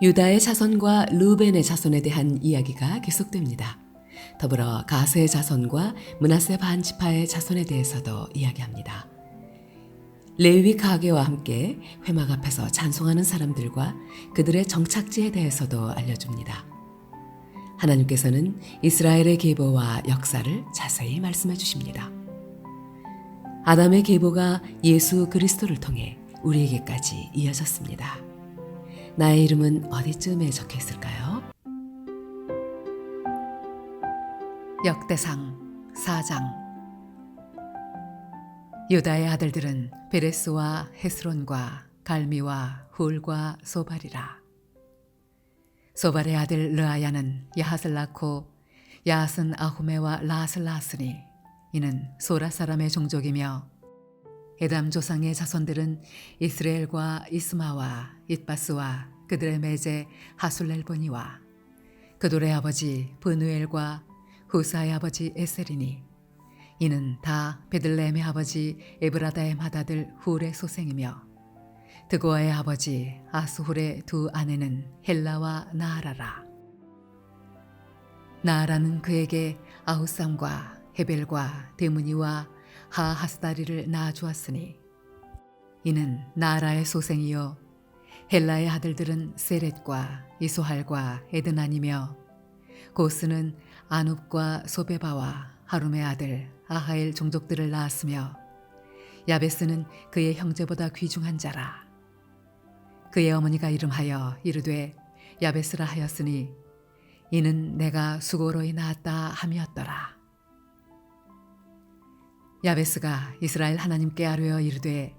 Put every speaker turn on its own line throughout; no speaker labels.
유다의 자손과 르우벤의 자손에 대한 이야기가 계속됩니다. 더불어 가스의 자손과 므낫세 반 지파의 자손에 대해서도 이야기합니다. 레위 가게와 함께 회막 앞에서 찬송하는 사람들과 그들의 정착지에 대해서도 알려줍니다. 하나님께서는 이스라엘의 계보와 역사를 자세히 말씀해 주십니다. 아담의 계보가 예수 그리스도를 통해 우리에게까지 이어졌습니다. 나의 이름은 어디쯤에 적혀 있을까요?
역대상 4장. 유다의 아들들은 베레스와 헤스론과 갈미와 훌과 소발이라. 소발의 아들 르아야는 야핫을 낳고 야핫은 아후메와 라앗을 낳았으니 이는 소라 사람의 종족이며, 에담 조상의 자손들은 이스라엘과 이스마와 잇바스와 그들의 매제 하술렐보니와 그돌의 아버지 브누엘과 후사의 아버지 에셀이니 이는 다 베들레헴의 아버지 에브라다의 맏아들 훌의 소생이며, 드고아의 아버지 아스훌의 두 아내는 헬라와 나아라라. 나아라는 그에게 아후삼과 헤벨과 데무니와 하하스다리를 낳아주었으니 이는 나아라의 소생이요 헬라의 아들들은 세렛과 이소할과 에드난이며, 고스는 아눕과 소베바와 하룸의 아들 아하엘 종족들을 낳았으며, 야베스는 그의 형제보다 귀중한 자라. 그의 어머니가 이름하여 이르되 야베스라 하였으니 이는 내가 수고로이 낳았다 함이었더라. 야베스가 이스라엘 하나님께 아뢰어 이르되,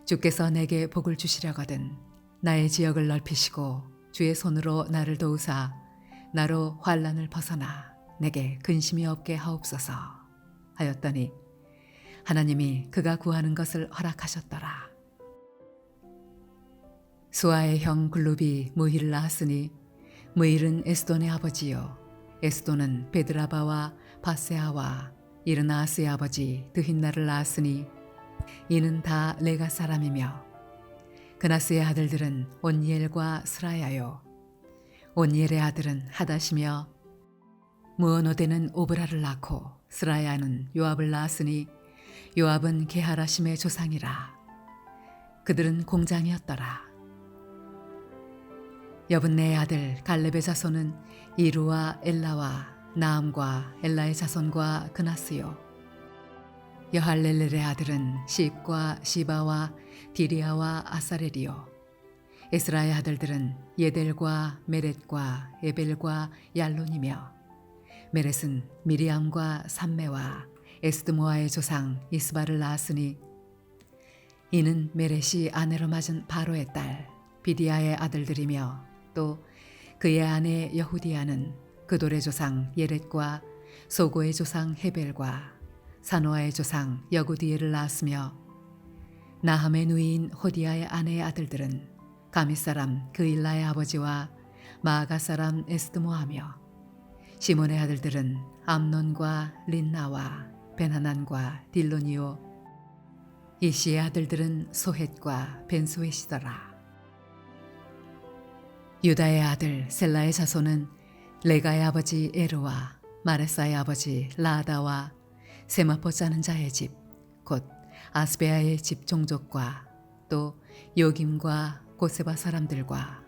주께서 내게 복을 주시려거든 나의 지역을 넓히시고 주의 손으로 나를 도우사 나로 환난을 벗어나 내게 근심이 없게 하옵소서 하였더니 하나님이 그가 구하는 것을 허락하셨더라. 수아의 형 글룹이 무힐을 낳았으니 무힐은 에스돈의 아버지요 에스돈은 베드라바와 바세아와 이르나스의 아버지 드힌나를 낳았으니 이는 다 레가 사람이며, 그나스의 아들들은 온니엘과 스라야요 온니엘의 아들은 하닷이며, 무오노데는 오브라를 낳고 스라야는 요압을 낳았으니 요압은 게하라심의 조상이라. 그들은 공장이었더라. 여분네의 아들 갈렙의 자손은 이루와 엘라와 나암과 엘라의 자손과 그나스요, 여할렐렐의 아들은 시입과 시바와 디리아와 아사렐이요, 에스라의 아들들은 예델과 메렛과 에벨과 얄론이며, 메렛은 미리암과 삼메와 에스드모아의 조상 이스바를 낳았으니 이는 메렛이 아내로 맞은 바로의 딸 비디아의 아들들이며, 또 그의 아내 여후디아는 그돌의 조상 예렛과 소고의 조상 헤벨과 사노아의 조상 여구디엘을 낳았으며, 나함의 누이인 호디아의 아내의 아들들은 가미 사람 그일라의 아버지와 마아가 사람 에스드모하며, 시몬의 아들들은 암논과 린나와 베나난과 딜로니오, 이시의 아들들은 소헷과 벤소헷이더라. 유다의 아들 셀라의 자손은 레가의 아버지 에르와 마레사의 아버지 라아다와 세마포 짜는 자의 집 곧 아스베아의 집 종족과, 또 요김과 고세바 사람들과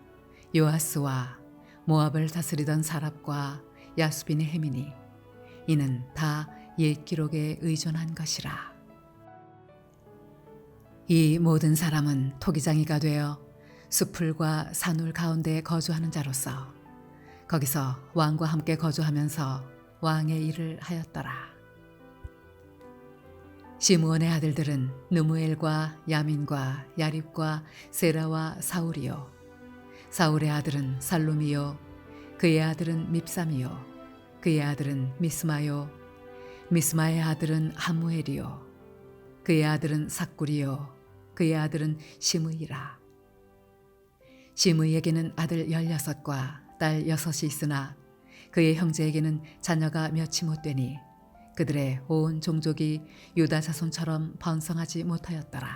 요아스와 모압을 다스리던 사랍과 야수빈의 해민이 이는 다 옛 기록에 의존한 것이라. 이 모든 사람은 토기장이가 되어 수풀과 산울 가운데 거주하는 자로서 거기서 왕과 함께 거주하면서 왕의 일을 하였더라. 시므온의 아들들은 느무엘과 야민과 야립과 세라와 사울이요, 사울의 아들은 살룸이요, 그의 아들은 밉삼이요, 그의 아들은 미스마요, 미스마의 아들은 하무엘이요, 그의 아들은 삭구리요, 그의 아들은 시므이라. 시므이에게는 아들 16과 딸 6이 있으나 그의 형제에게는 자녀가 몇이 못 되니 그들의 온 종족이 유다 자손처럼 번성하지 못하였더라.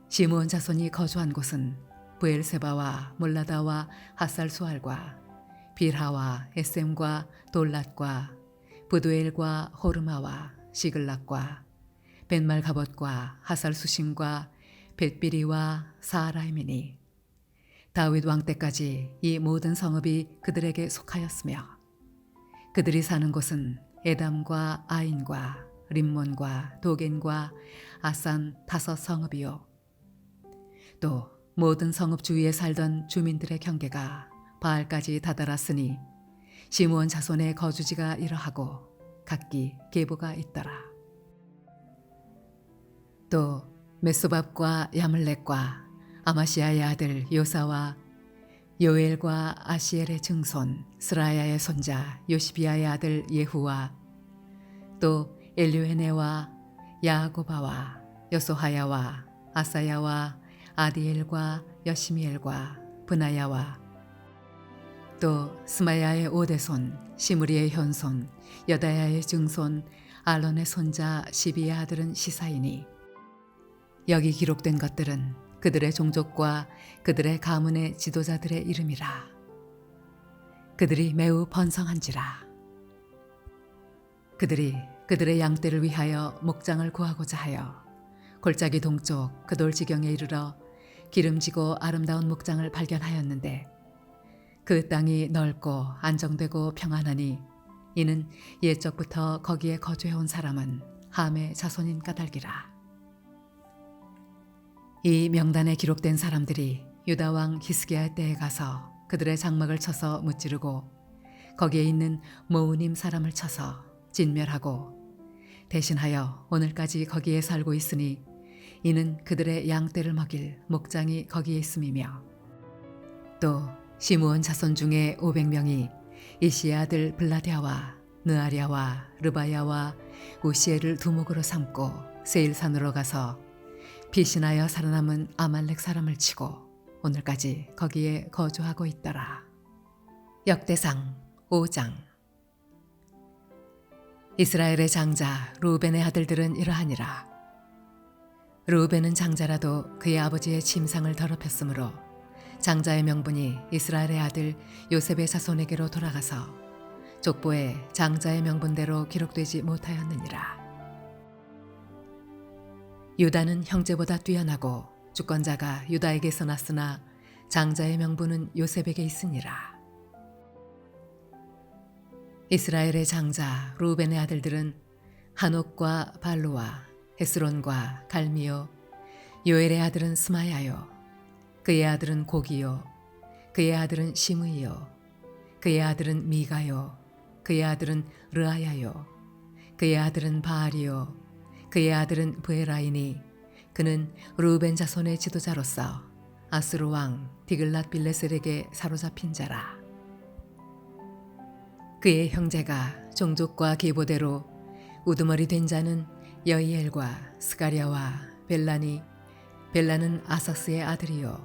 시므온 자손이 거주한 곳은 부엘세바와 몰라다와 핫살수알과 빌하와 에셈과 돌랏과 부두엘과 호르마와 시글락과 벤말가봇과 하살수심과 벳비리와 사라임이니 다윗 왕 때까지 이 모든 성읍이 그들에게 속하였으며 그들이 사는 곳은 에담과 아인과 림몬과 도겐과 아산 5성읍이요 또 모든 성읍 주위에 살던 주민들의 경계가 바알까지 다다랐으니 시므온 자손의 거주지가 이러하고 각기 계보가 있더라. 또 메소밥과 야물렉과 아마시아의 아들 요사와 요엘과 아시엘의 증손 스라야의 손자 요시비아의 아들 예후와 또 엘류에네와 야고바와 여소하야와 아사야와 아디엘과 여시미엘과 브나야와 또 스마야의 오대손 시므리의 현손 여다야의 증손 알론의 손자 시비의 아들은 시사이니 여기 기록된 것들은 그들의 종족과 그들의 가문의 지도자들의 이름이라. 그들이 매우 번성한지라. 그들이 그들의 양떼를 위하여 목장을 구하고자 하여 골짜기 동쪽 그 돌지경에 이르러 기름지고 아름다운 목장을 발견하였는데 그 땅이 넓고 안정되고 평안하니 이는 옛적부터 거기에 거주해온 사람은 함의 자손인 까닭이라. 이 명단에 기록된 사람들이 유다 왕 히스기야 때에 가서 그들의 장막을 쳐서 무찌르고 거기에 있는 모우님 사람을 쳐서 진멸하고 대신하여 오늘까지 거기에 살고 있으니 이는 그들의 양떼를 먹일 목장이 거기에 있음이며 또 시므온 자손 중에 500명이 이시의 아들 블라디아와 느아랴와 르바야와 우시엘을 두목으로 삼고 세일산으로 가서 피신하여 살아남은 아말렉 사람을 치고 오늘까지 거기에 거주하고 있더라. 역대상 5장. 이스라엘의 장자 루벤의 아들들은 이러하니라. 루벤은 장자라도 그의 아버지의 침상을 더럽혔으므로 장자의 명분이 이스라엘의 아들 요셉의 자손에게로 돌아가서 족보에 장자의 명분대로 기록되지 못하였느니라. 유다는 형제보다 뛰어나고 주권자가 유다에게서 났으나 장자의 명분은 요셉에게 있으니라. 이스라엘의 장자 루벤의 아들들은 한옥과 발루와 헤스론과 갈미요 요엘의 아들은 스마야요 그의 아들은 고기요 그의 아들은 시므이요 그의 아들은 미가요 그의 아들은 르아야요 그의 아들은 바알이요 그의 아들은 브에라이니 그는 루벤 자손의 지도자로서 아스루 왕 디글랏 빌레셀에게 사로잡힌 자라. 그의 형제가 종족과 계보대로 우두머리 된 자는 여이엘과 스가랴와 벨라니 벨라는 아사스의 아들이요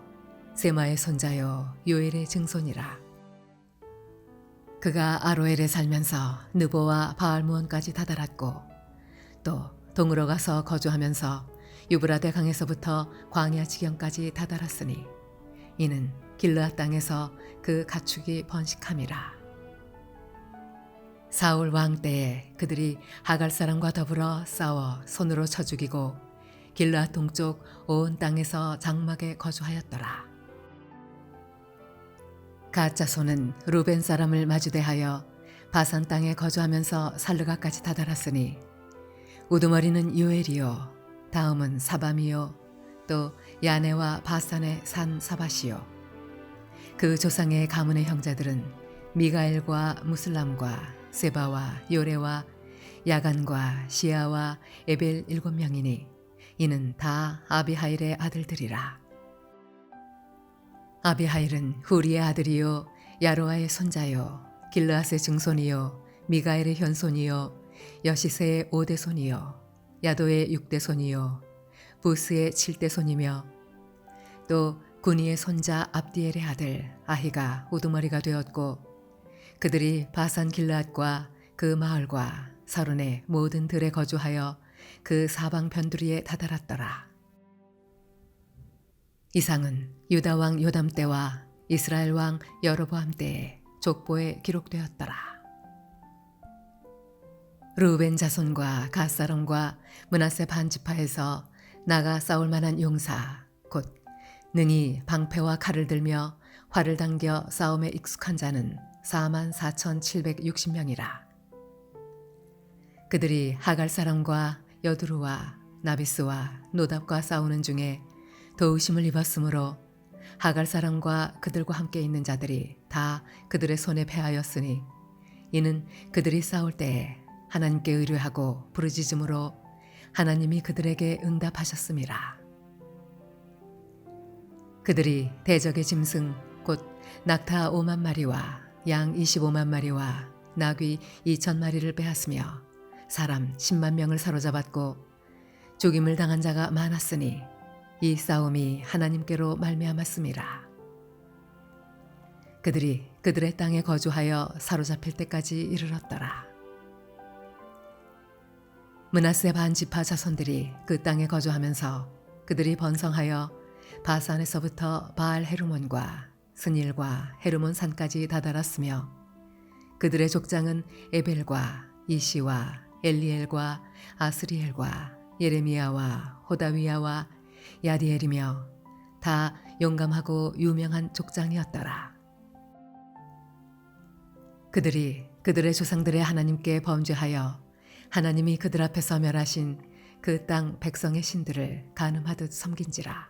세마의 손자요 요엘의 증손이라. 그가 아로엘에 살면서 느보와 바알무온까지 다다랐고 또 동으로 가서 거주하면서 유브라데 강에서부터 광야 지경까지 다다랐으니 이는 길르앗 땅에서 그 가축이 번식함이라. 사울 왕 때에 그들이 하갈 사람과 더불어 싸워 손으로 쳐 죽이고 길르앗 동쪽 온 땅에서 장막에 거주하였더라. 갓 자손은 루벤 사람을 마주대하여 바산 땅에 거주하면서 살르가까지 다다랐으니 우두머리는 요엘이요 다음은 사밤이요 또 야네와 바산의 산 사바시요 그 조상의 가문의 형제들은 미가엘과 무슬람과 세바와 요레와 야간과 시아와 에벨 7명이니 이는 다 아비하일의 아들들이라. 아비하일은 후리의 아들이요 야로아의 손자요 길르앗의 증손이요 미가엘의 현손이요 여시세의 5대손이요 야도의 6대손이요 부스의 7대손이며 또 구니의 손자 압디엘의 아들 아히가 우두머리가 되었고 그들이 바산 길르앗과 그 마을과 사론의 모든 들에 거주하여 그 사방 변두리에 다다랐더라. 이상은 유다 왕 요담 때와 이스라엘 왕 여로보암 때의 족보에 기록되었더라. 르우벤 자손과 갓 사람과 므낫세 반지파에서 나가 싸울 만한 용사 곧 능히 방패와 칼을 들며 활을 당겨 싸움에 익숙한 자는 44,760명이라. 그들이 하갈 사람과 여두루와 나비스와 노답과 싸우는 중에 도우심을 입었으므로 하갈 사람과 그들과 함께 있는 자들이 다 그들의 손에 패하였으니 이는 그들이 싸울 때에 하나님께 의뢰하고 부르짖음으로 하나님이 그들에게 응답하셨음이라. 그들이 대적의 짐승 곧 낙타 5만 마리와 양 25만 마리와 나귀 2천 마리를 빼앗으며 사람 10만 명을 사로잡았고 죽임을 당한 자가 많았으니 이 싸움이 하나님께로 말미암았음이라. 그들이 그들의 땅에 거주하여 사로잡힐 때까지 이르렀더라. 므낫세 반지파 자손들이 그 땅에 거주하면서 그들이 번성하여 바산에서부터 바알 헤르몬과 스닐과 헤르몬 산까지 다다랐으며 그들의 족장은 에벨과 이시와 엘리엘과 아스리엘과 예레미야와 호다위야와 야디엘이며 다 용감하고 유명한 족장이었더라. 그들이 그들의 조상들의 하나님께 범죄하여 하나님이 그들 앞에서 멸하신 그 땅 백성의 신들을 간음하듯 섬긴지라.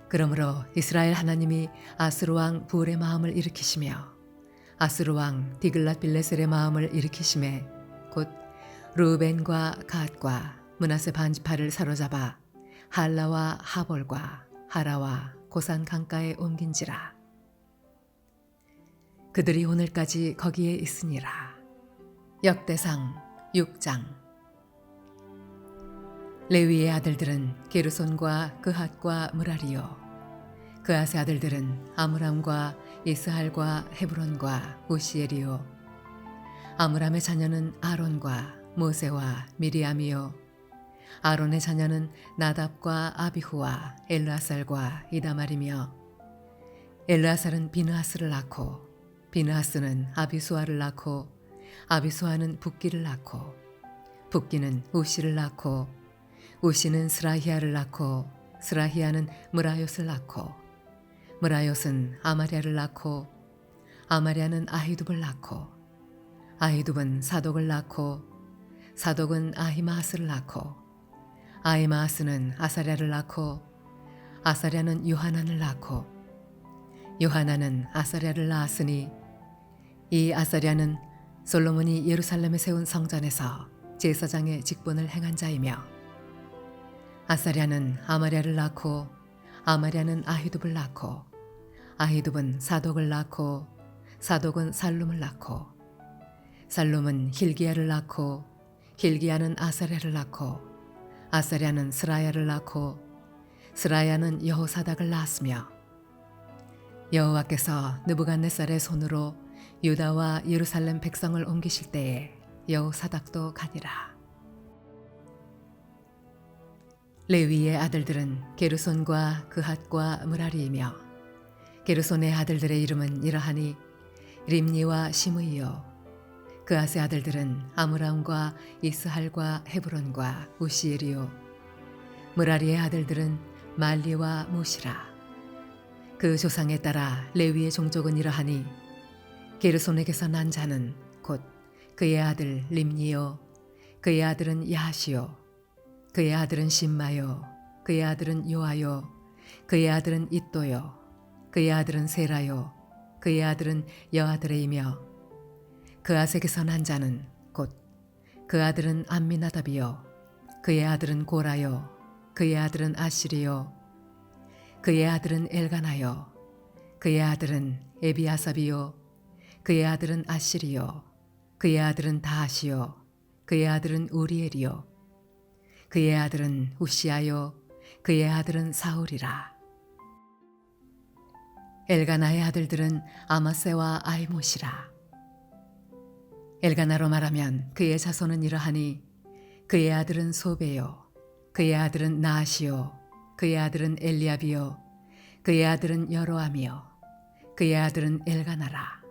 그러므로 이스라엘 하나님이 아스루 왕 부울의 마음을 일으키시며 아스루 왕 디글랏빌레셀의 마음을 일으키심에 곧 르우벤과 갓과 므낫세 반지파를 사로잡아 할라와 하볼과 하라와 고산 강가에 옮긴지라. 그들이 오늘까지 거기에 있으니라. 역대상 6장. 레위의 아들들은 게르손과 그핫과 므라리요. 그핫의 아들들은 아므람과 이스할과 헤브론과 우시엘이요. 아므람의 자녀는 아론과 모세와 미리암이요. 아론의 자녀는 나답과 아비후와 엘르아살과 이다말이며 엘르아살은 비느하스를 낳고 비느하스는 아비수아를 낳고 아비수아는 붓기를 낳고 붓기는 우시를 낳고 우시는 스라히아를 낳고 스라히아는 므라요스를 낳고 므라요스는 아마랴를 낳고 아마랴는 아히둡을 낳고 아히둡은 사독을 낳고 사독은 아히마하스를 낳고 아히마하스는 아사랴를 낳고 아사랴는 요하난을 낳고 요하난은 아사랴를 낳았으니 이 아사랴는 솔로몬이 예루살렘에 세운 성전에서 제사장의 직분을 행한 자이며 아사랴는 아마랴를 낳고 아마랴는 아히둡을 낳고 아히둡은 사독을 낳고 사독은 살룸을 낳고 살룸은 힐기야를 낳고 힐기야는 아사랴를 낳고 아사랴는 스라야를 낳고 스라야는 여호사닥을 낳았으며 여호와께서 느부갓네살의 손으로 유다와 예루살렘 백성을 옮기실 때에 여호사닥도 가니라. 레위의 아들들은 게르손과 그핫과 므라리이며 게르손의 아들들의 이름은 이러하니 림니와 시므이요. 그핫의 아들들은 아므람과 이스할과 헤브론과 우시엘이요. 므라리의 아들들은 말리와 무시라. 그 조상에 따라 레위의 종족은 이러하니 게르손에게서 난 자는 곧 그의 아들 림니요. 그의 아들은 야하시요. 그의 아들은 심마요. 그의 아들은 요아요. 그의 아들은 잇도요. 그의 아들은 세라요. 그의 아들은 여아드레이며 그아색에서 난 자는 곧 그 아들은 암미나답이요. 그의 아들은 고라요. 그의 아들은 아시리요. 그의 아들은 엘가나요. 그의 아들은 에비아삽이요. 그의 아들은 아시리요. 그의 아들은 다하시요. 그의 아들은 우리엘이요. 그의 아들은 우시아요. 그의 아들은 사울이라. 엘가나의 아들들은 아마세와 아이못이라. 엘가나로 말하면 그의 자손은 이러하니 그의 아들은 소베요. 그의 아들은 나아시요. 그의 아들은 엘리압이요 그의 아들은 여로암이요 그의 아들은 엘가나라.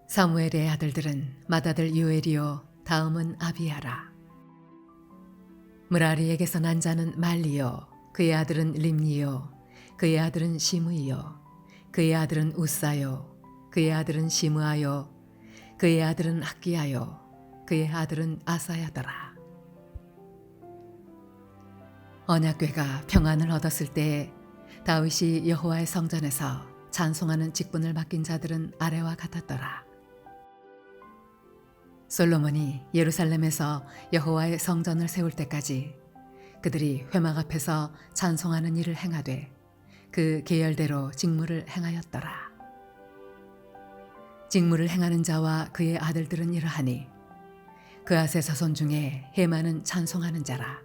사무엘의 아들들은 맏아들 요엘이요 다음은 아비야라. 므라리에게서 난 자는 말리요 그의 아들은 림니요 그의 아들은 시므이요 그의 아들은 우사요 그의 아들은 시므아요 그의 아들은 학기야요 그의 아들은 아사야더라. 언약궤가 평안을 얻었을 때에 다윗이 여호와의 성전에서 찬송하는 직분을 맡긴 자들은 아래와 같았더라. 솔로몬이 예루살렘에서 여호와의 성전을 세울 때까지 그들이 회막 앞에서 찬송하는 일을 행하되 그 계열대로 직무를 행하였더라. 직무를 행하는 자와 그의 아들들은 이러하니 그앗의 자손 중에 헤만은 찬송하는 자라.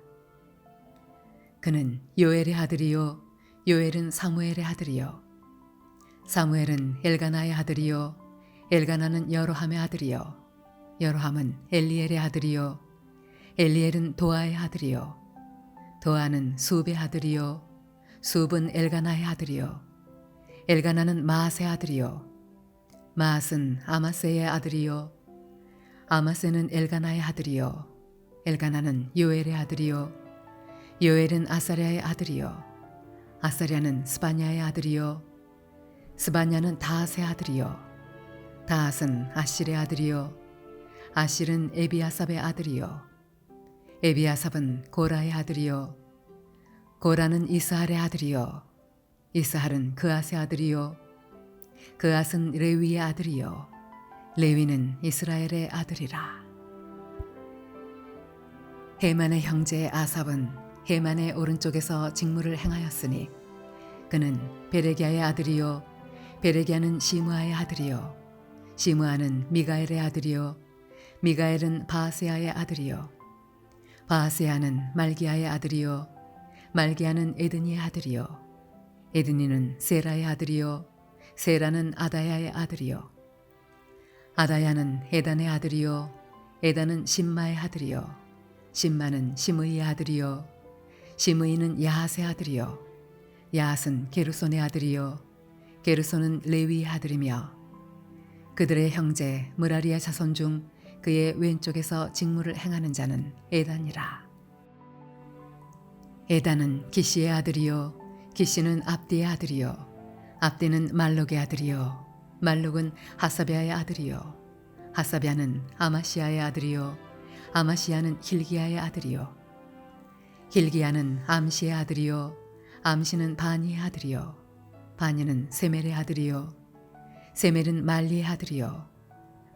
그는 요엘의 아들이요 요엘은 사무엘의 아들이요 사무엘은 엘가나의 아들이요 엘가나는 여로함의 아들이요 여로함은 엘리엘의 아들이요 엘리엘은 도아의 아들이요 도아는 숲의 아들이요 숲은 엘가나의 아들이요 엘가나는 마앗의 아들이요 마앗은 아마세의 아들이요 아마세는 엘가나의 아들이요 엘가나는 요엘의 아들이요 요엘은 아사랴의 아들이요 아사랴는 스바냐의 아들이요 스바냐는 다앗의 아들이요 다앗은 아실의 아들이요 아실은 에비아삽의 아들이요 에비아삽은 고라의 아들이요 고라는 이스할의 아들이요 이스할은 그앗의 아들이요 그앗은 레위의 아들이요 레위는 이스라엘의 아들이라. 헤만의 형제 아삽은 헤만의 오른쪽에서 직무를 행하였으니 그는 베레기야의 아들이요 베레기야는 시므아의 아들이요 시므아는 미가엘의 아들이요 미가엘은 바아세아의 아들이요 바아세아는 말기야의 아들이요 말기야는 에드니의 아들이요 에드니는 세라의 아들이요 세라는 아다야의 아들이요 아다야는 에단의 아들이요 에단은 심마의 아들이요 심마는 시므이의 아들이요 시므이는 야핫의 아들이요 야핫은 게르손의 아들이요 게르손은 레위의 아들이며 그들의 형제 므라리의 자손 중 그의 왼쪽에서 직무를 행하는 자는 에단이라. 에단은 기시의 아들이요 기시는 압디의 아들이요 압디는 말록의 아들이요 말록은 하사비아의 아들이요 하사비아는 아마시아의 아들이요 아마시아는 hil기야의 아들이요 hil기야는 암시의 아들이요 암시는 바니의 아들이요 바니는 세멜의 아들이요 세멜은 말리의 아들이요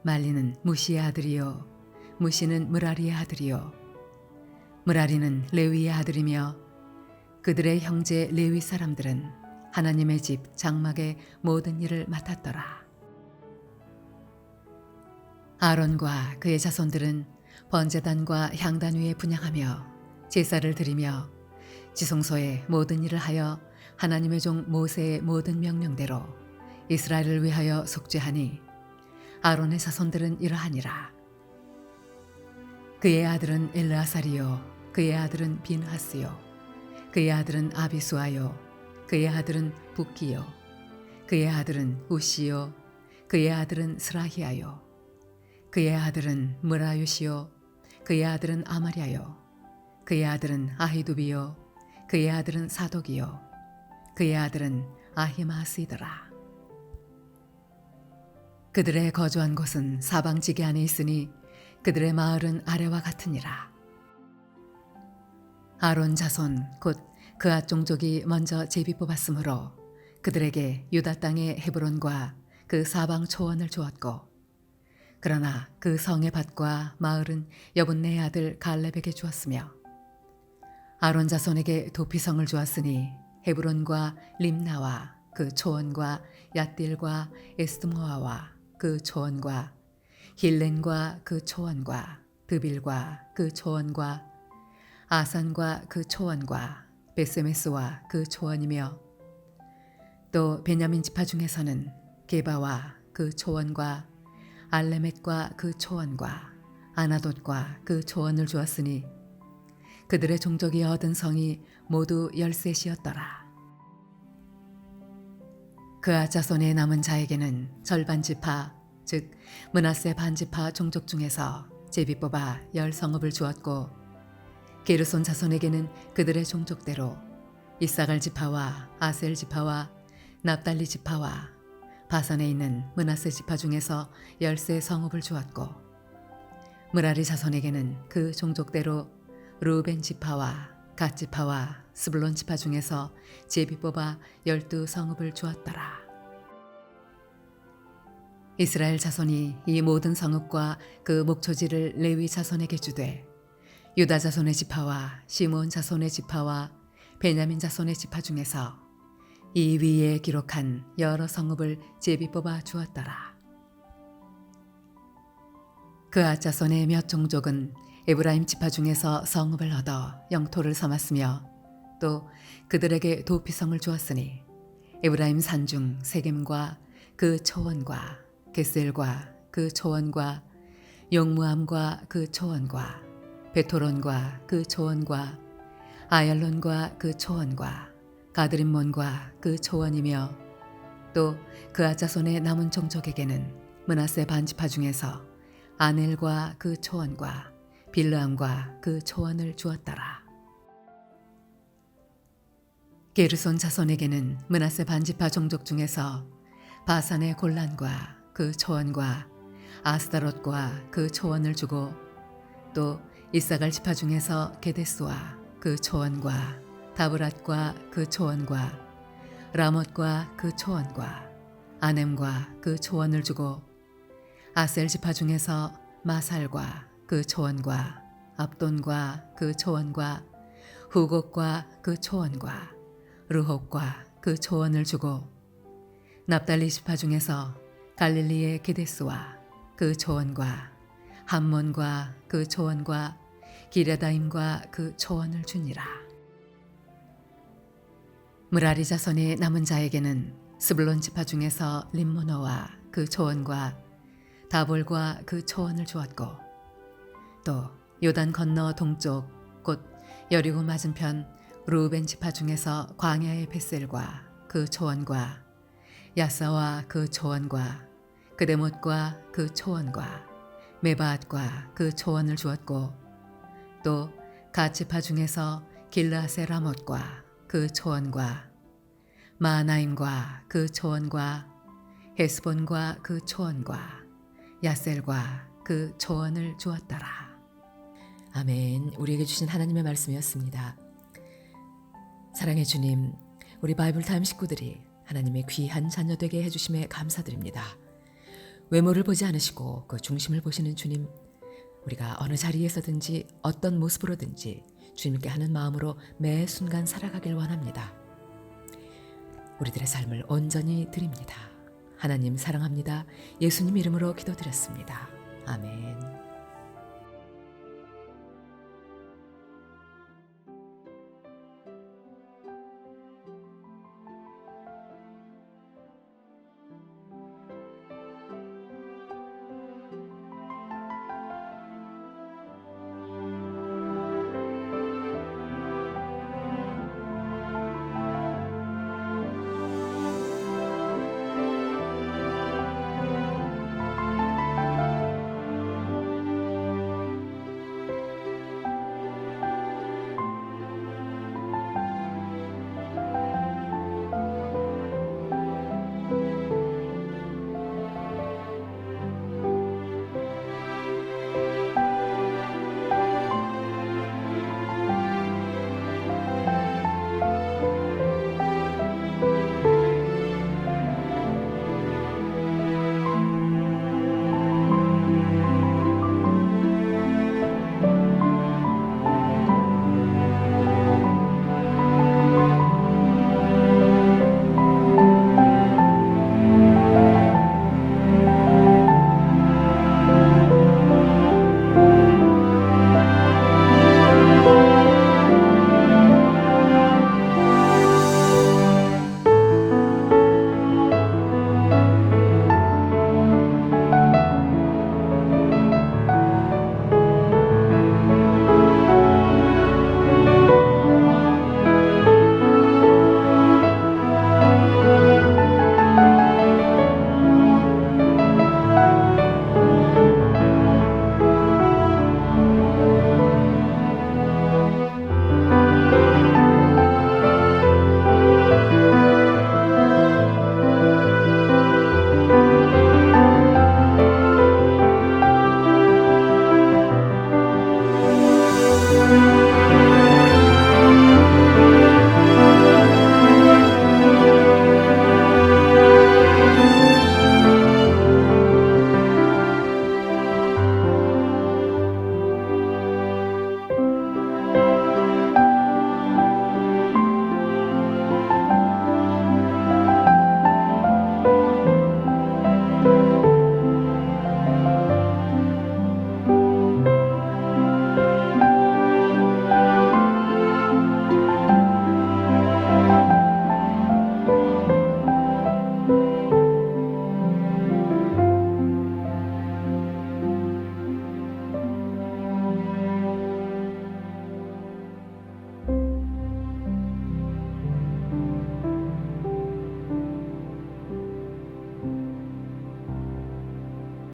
말리는 무시의 아들이요 무시는 므라리의 아들이요 므라리는 레위의 아들이며 그들의 형제 레위 사람들은 하나님의 집 장막의 모든 일을 맡았더라. 아론과 그의 자손들은 번제단과 향단 위에 분향하며 제사를 드리며 지성소의 모든 일을 하여 하나님의 종 모세의 모든 명령대로 이스라엘을 위하여 속죄하니 아론의 자손들은 이러하니라. 그의 아들은 엘르아살이요 그의 아들은 빈하스요 그의 아들은 아비수아요 그의 아들은 붓기요 그의 아들은 우시요 그의 아들은 스라히아요 그의 아들은 므라요시요 그의 아들은 아마랴요 그의 아들은 아히두비요 그의 아들은 사독이요 그의 아들은 아히마스이더라. 그들의 거주한 곳은 사방지기 안에 있으니 그들의 마을은 아래와 같으니라. 아론 자손 곧 그앗 종족이 먼저 제비 뽑았으므로 그들에게 유다 땅의 헤브론과 그 사방 초원을 주었고 그러나 그 성의 밭과 마을은 여분네의 아들 갈렙에게 주었으며 아론 자손에게 도피성을 주었으니 헤브론과 림나와 그 초원과 얏딜과 에스드모아와 그 초원과 힐렌과 그 초원과 드빌과 그 초원과 아산과 그 초원과 베세메스와 그 초원이며 또 베냐민 지파 중에서는 게바와 그 초원과 알레멧과 그 초원과 아나돗과 그 초원을 주었으니 그들의 종족이 얻은 성이 모두 13이었더라. 그앗 자손의 남은 자에게는 절반 지파 즉 므낫세 반지파 종족 중에서 제비 뽑아 10성읍을 주었고 게르손 자손에게는 그들의 종족대로 이사갈 지파와 아셀 지파와 납달리 지파와 바산에 있는 므낫세 지파 중에서 13성읍을 주었고 므라리 자손에게는 그 종족대로 루벤 지파와 갓 지파와 스불론 지파 중에서 제비 뽑아 12성읍을 주었더라. 이스라엘 자손이 이 모든 성읍과 그 목초지를 레위 자손에게 주되 유다 자손의 지파와 시므온 자손의 지파와 베냐민 자손의 지파 중에서 이 위에 기록한 여러 성읍을 제비 뽑아 주었더라. 그앗 자손의 몇 종족은 에브라임 지파 중에서 성읍을 얻어 영토를 삼았으며 또 그들에게 도피성을 주었으니 에브라임 산중 세겜과 그 초원과 게셀과 그 초원과 용무암과 그 초원과 베토론과 그 초원과 아얄론과 그 초원과 가드림몬과 그 초원이며 또 그앗 자손의 남은 종족에게는 므낫세 반지파 중에서 아넬과 그 초원과 빌르암과 그 초원을 주었더라. 게르손 자손에게는 므낫세 반지파 종족 중에서 바산의 골란과 그 초원과 아스다롯과 그 초원을 주고 또 이사갈 지파 중에서 게데스와 그 초원과 다브랏과 그 초원과 라못과 그 초원과 아넴과 그 초원을 주고 아셀 지파 중에서 마살과 그 초원과 압돈과 그 초원과 후곡과 그 초원과 르홉과 그 초원을 주고 납달리 지파 중에서 갈릴리의 게데스와 그 초원과 함몬과 그 초원과 기레다임과 그 초원을 주니라. 므라리 자손의 남은 자에게는 스불론 지파 중에서 림모노와 그 초원과 다볼과 그 초원을 주었고 또 요단 건너 동쪽 곧 여리고 맞은편 루벤 지파 중에서 광야의 벳셀과 그 초원과 야사와 그 초원과 그데못과 그 초원과 메바앗과 그 초원을 주었고 또 갓 지파 중에서 길르앗의 라못과 그 초원과 마하나임과 그 초원과 헤스본과 그 초원과 야셀과 그 초원을 주었더라.
아멘. 우리에게 주신 하나님의 말씀이었습니다. 사랑의 주님, 우리 바이블타임 식구들이 하나님의 귀한 자녀 되게 해주심에 감사드립니다. 외모를 보지 않으시고 그 중심을 보시는 주님, 우리가 어느 자리에서든지 어떤 모습으로든지 주님께 하는 마음으로 매 순간 살아가길 원합니다. 우리들의 삶을 온전히 드립니다. 하나님 사랑합니다. 예수님 이름으로 기도드렸습니다. 아멘.